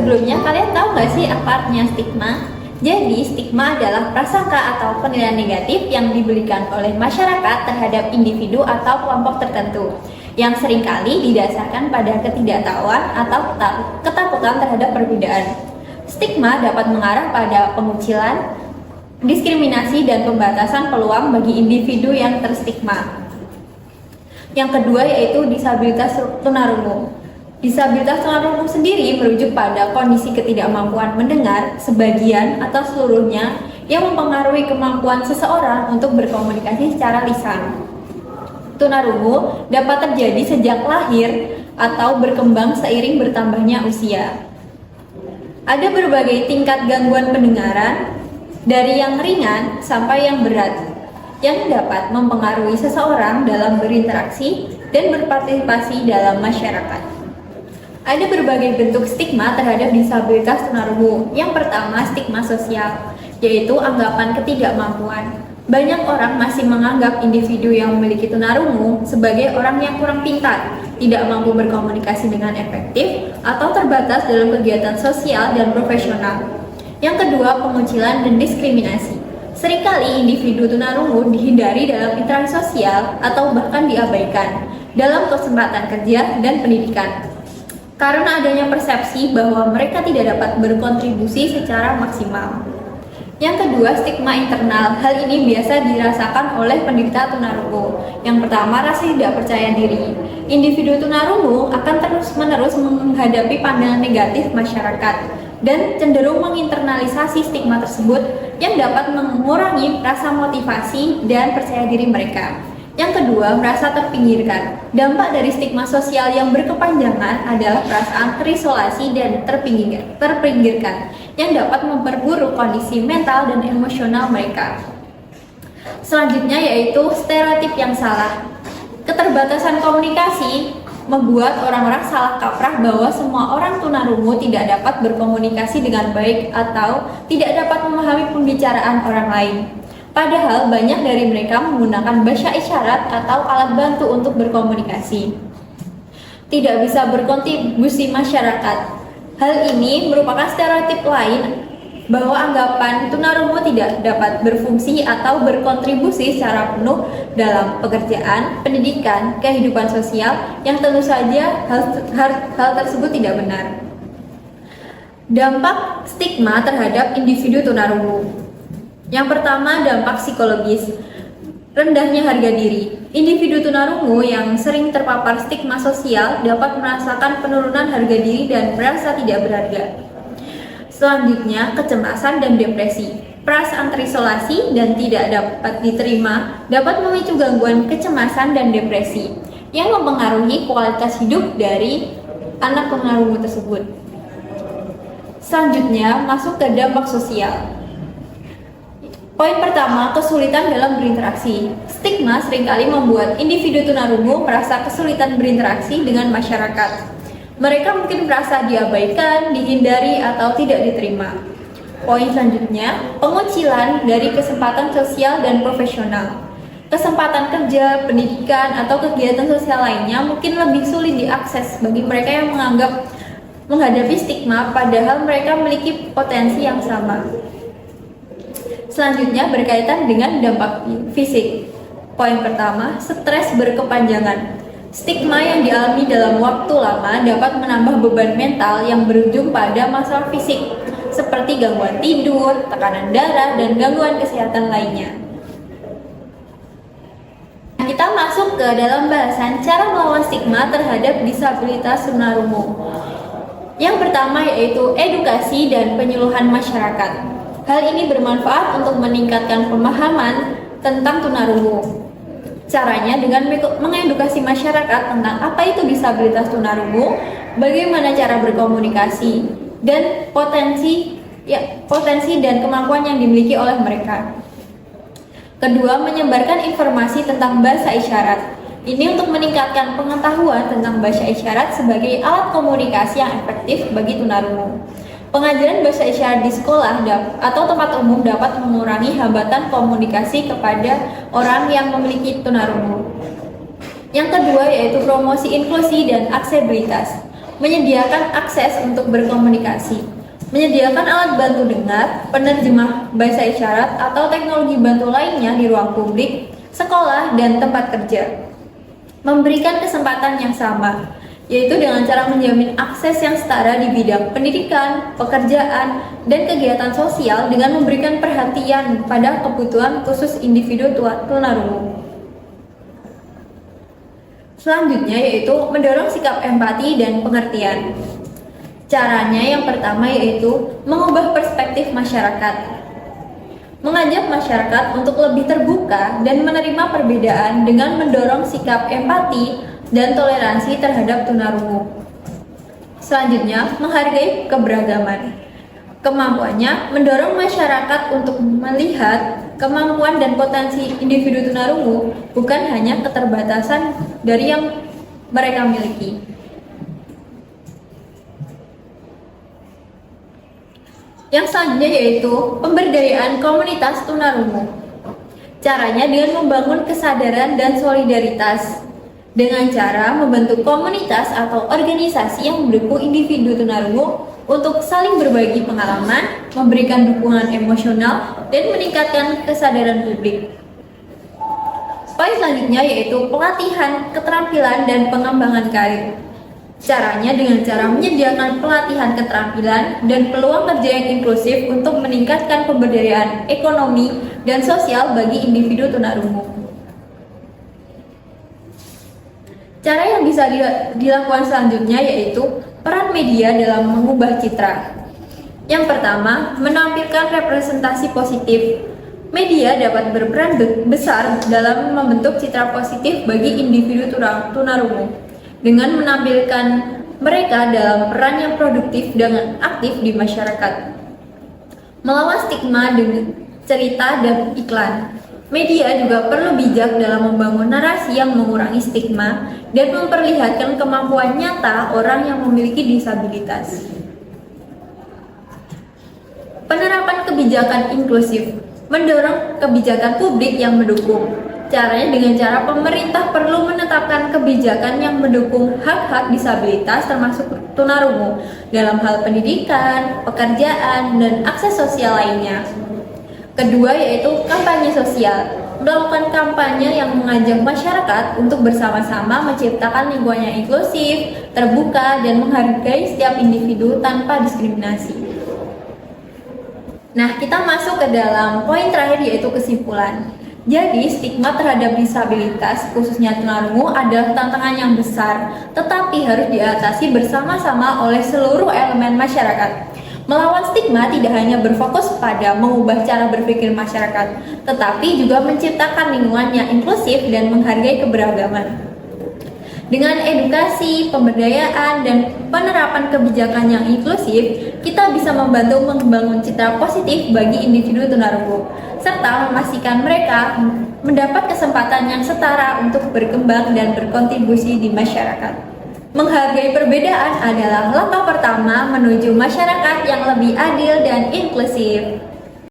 sebelumnya kalian tahu nggak sih apa artinya stigma? Jadi, stigma adalah prasangka atau penilaian negatif yang diberikan oleh masyarakat terhadap individu atau kelompok tertentu yang seringkali didasarkan pada ketidaktahuan atau ketakutan terhadap perbedaan. Stigma dapat mengarah pada pengucilan, diskriminasi, dan pembatasan peluang bagi individu yang terstigma. Yang kedua yaitu disabilitas tunarungu. Disabilitas tunarungu sendiri merujuk pada kondisi ketidakmampuan mendengar sebagian atau seluruhnya yang mempengaruhi kemampuan seseorang untuk berkomunikasi secara lisan. Tunarungu dapat terjadi sejak lahir atau berkembang seiring bertambahnya usia. Ada berbagai tingkat gangguan pendengaran, dari yang ringan sampai yang berat, yang dapat mempengaruhi seseorang dalam berinteraksi dan berpartisipasi dalam masyarakat. Ada berbagai bentuk stigma terhadap disabilitas tunarungu. Yang pertama, stigma sosial, yaitu anggapan ketidakmampuan. Banyak orang masih menganggap individu yang memiliki tunarungu sebagai orang yang kurang pintar, tidak mampu berkomunikasi dengan efektif, atau terbatas dalam kegiatan sosial dan profesional. Yang kedua, pengucilan dan diskriminasi. Seringkali individu tunarungu dihindari dalam interaksi sosial atau bahkan diabaikan dalam kesempatan kerja dan pendidikan, karena adanya persepsi bahwa mereka tidak dapat berkontribusi secara maksimal. Yang kedua, stigma internal. Hal ini biasa dirasakan oleh penderita tunarungu. Yang pertama, rasa tidak percaya diri. Individu tunarungu akan terus-menerus menghadapi pandangan negatif masyarakat dan cenderung menginternalisasi stigma tersebut yang dapat mengurangi rasa motivasi dan percaya diri mereka. Yang kedua, merasa terpinggirkan. Dampak dari stigma sosial yang berkepanjangan adalah perasaan terisolasi dan terpinggirkan yang dapat memperburuk kondisi mental dan emosional mereka. Selanjutnya yaitu stereotip yang salah. Keterbatasan komunikasi membuat orang-orang salah kaprah bahwa semua orang tunarungu tidak dapat berkomunikasi dengan baik atau tidak dapat memahami pembicaraan orang lain. Padahal banyak dari mereka menggunakan bahasa isyarat atau alat bantu untuk berkomunikasi. Tidak bisa berkontribusi masyarakat. Hal ini merupakan stereotip lain bahwa anggapan tunarungu tidak dapat berfungsi atau berkontribusi secara penuh dalam pekerjaan, pendidikan, kehidupan sosial, yang tentu saja hal tersebut tidak benar. Dampak stigma terhadap individu tunarungu. Yang pertama, dampak psikologis. Rendahnya harga diri. Individu tunarungu yang sering terpapar stigma sosial dapat merasakan penurunan harga diri dan merasa tidak berharga. Selanjutnya, kecemasan dan depresi. Perasaan terisolasi dan tidak dapat diterima dapat memicu gangguan kecemasan dan depresi yang mempengaruhi kualitas hidup dari anak tunarungu tersebut. Selanjutnya, masuk ke dampak sosial. Poin pertama, kesulitan dalam berinteraksi. Stigma seringkali membuat individu tunarungu merasa kesulitan berinteraksi dengan masyarakat. Mereka mungkin merasa diabaikan, dihindari, atau tidak diterima. Poin selanjutnya, pengucilan dari kesempatan sosial dan profesional. Kesempatan kerja, pendidikan, atau kegiatan sosial lainnya mungkin lebih sulit diakses bagi mereka yang menghadapi stigma padahal mereka memiliki potensi yang sama. Selanjutnya berkaitan dengan dampak fisik. Poin pertama, stres berkepanjangan. Stigma yang dialami dalam waktu lama dapat menambah beban mental yang berujung pada masalah fisik, seperti gangguan tidur, tekanan darah, dan gangguan kesehatan lainnya. Kita masuk ke dalam bahasan cara melawan stigma terhadap disabilitas tunarungu. Yang pertama yaitu edukasi dan penyuluhan masyarakat. Hal ini bermanfaat untuk meningkatkan pemahaman tentang tunarungu. Caranya dengan mengedukasi masyarakat tentang apa itu disabilitas tunarungu, bagaimana cara berkomunikasi, dan potensi dan kemampuan yang dimiliki oleh mereka. Kedua, menyebarkan informasi tentang bahasa isyarat. Ini untuk meningkatkan pengetahuan tentang bahasa isyarat sebagai alat komunikasi yang efektif bagi tunarungu. Pengajaran bahasa isyarat di sekolah atau tempat umum dapat mengurangi hambatan komunikasi kepada orang yang memiliki tunarungu. Yang kedua yaitu promosi inklusi dan aksesibilitas. menyediakan akses untuk berkomunikasi, menyediakan alat bantu dengar, penerjemah bahasa isyarat, atau teknologi bantu lainnya di ruang publik, sekolah, dan tempat kerja. Memberikan kesempatan yang sama, yaitu dengan cara menjamin akses yang setara di bidang pendidikan, pekerjaan, dan kegiatan sosial dengan memberikan perhatian pada kebutuhan khusus individu tunarungu. Selanjutnya yaitu mendorong sikap empati dan pengertian. Caranya yang pertama yaitu mengubah perspektif masyarakat. Mengajak masyarakat untuk lebih terbuka dan menerima perbedaan dengan mendorong sikap empati dan toleransi terhadap tunarungu. Selanjutnya, menghargai keberagaman. Kemampuannya mendorong masyarakat untuk melihat kemampuan dan potensi individu tunarungu bukan hanya keterbatasan dari yang mereka miliki. Yang selanjutnya yaitu pemberdayaan komunitas tunarungu. Caranya dengan membangun kesadaran dan solidaritas dengan cara membentuk komunitas atau organisasi yang mendukung individu tunarungu untuk saling berbagi pengalaman, memberikan dukungan emosional, dan meningkatkan kesadaran publik. Poin selanjutnya yaitu pelatihan, keterampilan, dan pengembangan karir. Caranya dengan cara menyediakan pelatihan keterampilan dan peluang kerja yang inklusif untuk meningkatkan pemberdayaan ekonomi dan sosial bagi individu tunarungu. Cara yang bisa dilakukan selanjutnya yaitu peran media dalam mengubah citra. Yang pertama, menampilkan representasi positif. Media dapat berperan besar dalam membentuk citra positif bagi individu tunarungu dengan menampilkan mereka dalam peran yang produktif dan aktif di masyarakat. Melawan stigma dengan cerita dan iklan. Media juga perlu bijak dalam membangun narasi yang mengurangi stigma dan memperlihatkan kemampuan nyata orang yang memiliki disabilitas. Penerapan kebijakan inklusif, mendorong kebijakan publik yang mendukung. Caranya dengan cara pemerintah perlu menetapkan kebijakan yang mendukung hak-hak disabilitas termasuk tunarungu dalam hal pendidikan, pekerjaan, dan akses sosial lainnya. Kedua yaitu kampanye sosial, melakukan kampanye yang mengajak masyarakat untuk bersama-sama menciptakan lingkungan yang inklusif, terbuka, dan menghargai setiap individu tanpa diskriminasi. Nah, kita masuk ke dalam poin terakhir yaitu kesimpulan. Jadi, stigma terhadap disabilitas, khususnya tunarungu, adalah tantangan yang besar, tetapi harus diatasi bersama-sama oleh seluruh elemen masyarakat. Melawan stigma tidak hanya berfokus pada mengubah cara berpikir masyarakat, tetapi juga menciptakan lingkungan yang inklusif dan menghargai keberagaman. Dengan edukasi, pemberdayaan, dan penerapan kebijakan yang inklusif, kita bisa membantu membangun citra positif bagi individu tunarungu, serta memastikan mereka mendapat kesempatan yang setara untuk berkembang dan berkontribusi di masyarakat. Menghargai perbedaan adalah langkah pertama menuju masyarakat yang lebih adil dan inklusif.